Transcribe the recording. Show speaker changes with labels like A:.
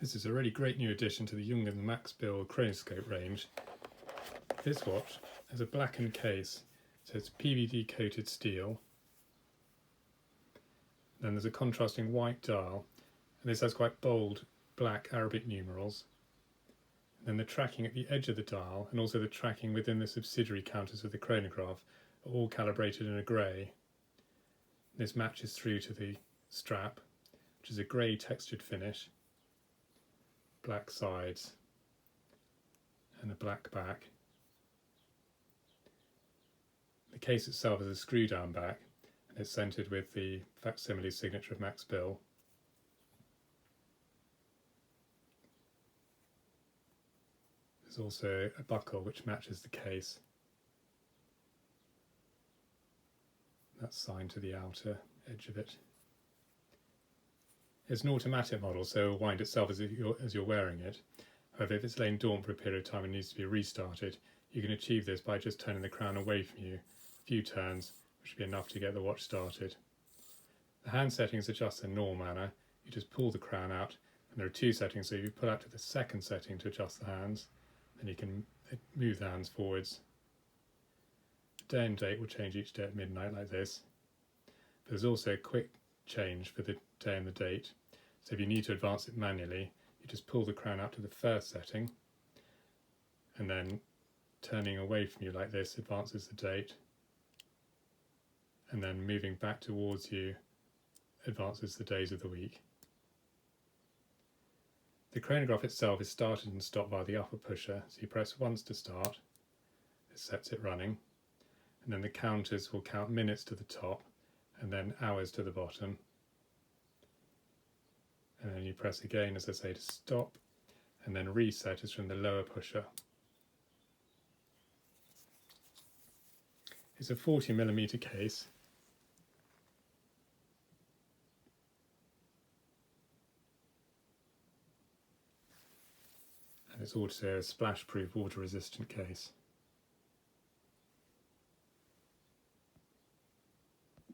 A: This is a really great new addition to the Junghans Max Build Chronoscope range. This watch has a blackened case, so it's PVD coated steel. Then there's a contrasting white dial, and this has quite bold black Arabic numerals. And then the tracking at the edge of the dial and also the tracking within the subsidiary counters of the chronograph are all calibrated in a grey. This matches through to the strap, which is a grey textured finish, black sides and a black back. The case itself is a screw down back and it's centred with the facsimile signature of Max Bill. There's also a buckle which matches the case. That's signed to the outer edge of it. It's an automatic model, so it will wind itself as you're wearing it. However, if it's laying dormant for a period of time and needs to be restarted, you can achieve this by just turning the crown away from you a few turns, which should be enough to get the watch started. The hand settings adjust in normal manner. You just pull the crown out, and there are two settings, so you pull out to the second setting to adjust the hands, then you can move the hands forwards. The day and date will change each day at midnight like this. But there's also a quick change for the day and the date. So if you need to advance it manually, you just pull the crown out to the first setting, and then turning away from you like this advances the date, and then moving back towards you advances the days of the week. The chronograph itself is started and stopped by the upper pusher, so you press once to start, it sets it running, and then the counters will count minutes to the top and then hours to the bottom. And then you press again, as I say, to stop, and then reset is from the lower pusher. It's a 40mm case. And it's also a splash-proof, water-resistant case.